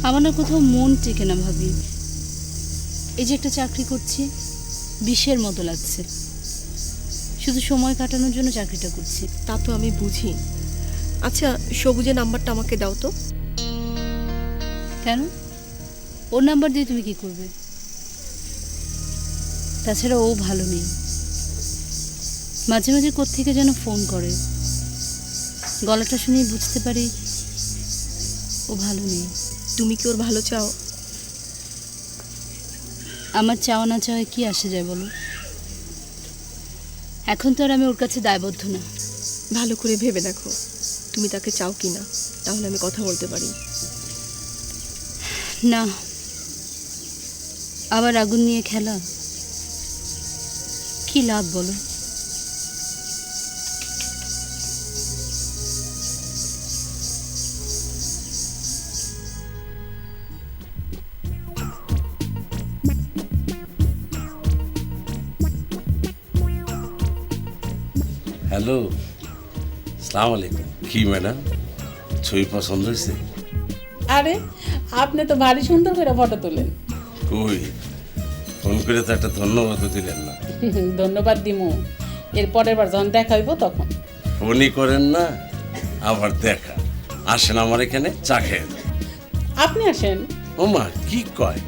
আমার না কোথাও মন টেকে না ভাবি। এই যে একটা চাকরি করছি, বিষের মতো লাগছে। শুধু সময় কাটানোর জন্য চাকরিটা করছি। তা তো আমি বুঝি। আচ্ছা, সবুজের নাম্বারটা আমাকে দাও তো। কেন? ওর নাম্বার দিয়ে তুমি কি করবে? তাছাড়া ও ভালো নেই, মাঝে মাঝে কোত্থেকে যেন ফোন করে। গলাটা শুনেই বুঝতে পারি ও ভালো নেই। তুমি কি ওর ভালো চাও? আমার চাওয়া না চাওয়ায় কি আসে যায় বলো? এখন তো আর আমি ওর কাছে দায়বদ্ধ না। ভালো করে ভেবে দেখো তুমি তাকে চাও কি না, তাহলে আমি কথা বলতে পারি। না, আবার আগুন নিয়ে খেলা, কি লাভ বলো? হ্যালো, আসসালামু আলাইকুম। কি ম্যাডাম, ছবি পছন্দ হয়েছে? আরে আপনি তো ভারী সুন্দর করে ফটো তোলেন। কই, ফোন করে তো একটা ধন্যবাদও দিলেন না। ধন্যবাদ দিমু, এর পরের বার যখন দেখা হইব তখন। ফোনই করেন না, আবার দেখা আসেন আমার এখানে চা খেয়ে। আপনি আসেন। ও মা, কি কয়?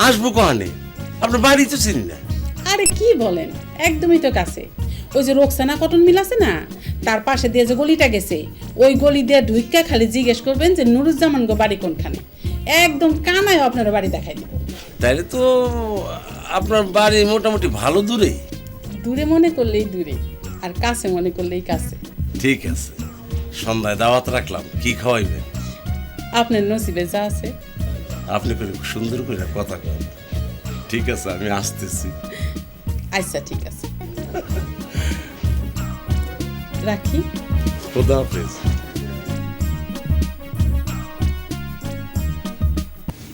আসবো কহানে, আপনার বাড়ি তো চিনি না। আরে কি বলেন, একদমই তো কাছে। ওই যে রোকসানা কটন মিল আছে না, তার পাশে দিয়ে যে গলিটা গেছে, ওই গলি দিয়ে ঢুইকা খালি জিজ্ঞেস করবেন যে নুরুজ্জামান গো বাড়ি কোনখানে। একদম কানায় আপনার বাড়ি দেখাই দিব। তাইলে তো আপনার বাড়ি মোটামুটি ভালো দূরেই। দূরে মনে করলেই দূরে, আর কাছে মনে করলেই কাছে। ঠিক আছে, সন্ধ্যায় দাওয়াত রাখলাম, কি খাওয়াইবেন? আপনার নসিবে যা আছে। আপনি করে সুন্দর করে কথা কন। ঠিক আছে, আমি আসতেছি। আচ্ছা ঠিক আছে, রাখি। খোদা হাফেজ।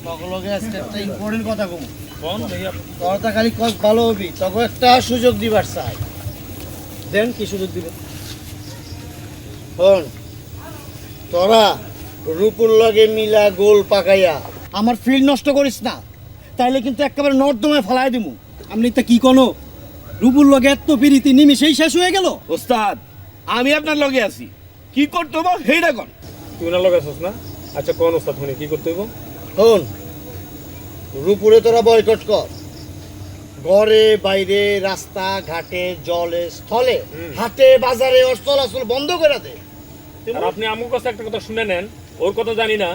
সকলকে আজকে একটা ইম্পর্টেন্ট কথা কম। তোরা খালি কস ভালো হবি, তখন একটা সুযোগ দিবার চাই। দেন কি সুযোগ দিবেন? হন তোরা রূপুর লগে মিলা গোল পাকাইয়া আমার ফিল্ড নষ্ট করিস না, তাইলে কিন্তু একেবারে নর্দমায় ফেলাই দিমু। আপনি তা কি কোনো রূপুর লগে এত পিরিতি নিমিশেই শেষ হয়ে গেল? ওস্তাদ, আমি আপনার লগে আছি, কি করতে হবো সেইটা কর। তুই ওনার লগে আছিস না? আচ্ছা কোন ওস্তাদ মানে কি করতে হইব? হন রূপুরে তোরা বয়কট কর। ঘরে বাইরে, রাস্তা ঘাটে, জলে স্থলে, হাটে বাজারে ওর চলাচল বন্ধ করে দে। আর আপনি আমার কাছে একটা কথা শুনে নেন, ওর কথা জানি না।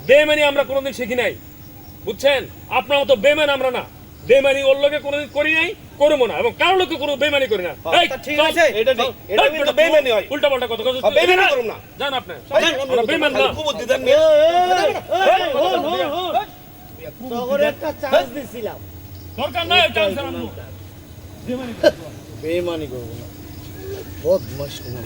বেমানি আমরা কোনোদিন শিখি নাই, বুঝছেন? আপনার মতো বেমান আমরা না। বেমানি ওর লগে কোনোদিন করি নাই, করবো না, এবং কারোর লোকে কোনো বেমানি করি না। এই, ঠিক চল। আছে, এটা ঠিক, এটা কিন্তু বেইমানি হয়। উল্টা পাল্টা কথা কথা বেইমানি করুম না। জান আপনি আমরা বেমান না। কুবুদ্ধি দেন। তখন একটা চান্স দিছিলাম, দরকার নাই ওই চান্সের। বেমানি করবো না, বদমাশ কোন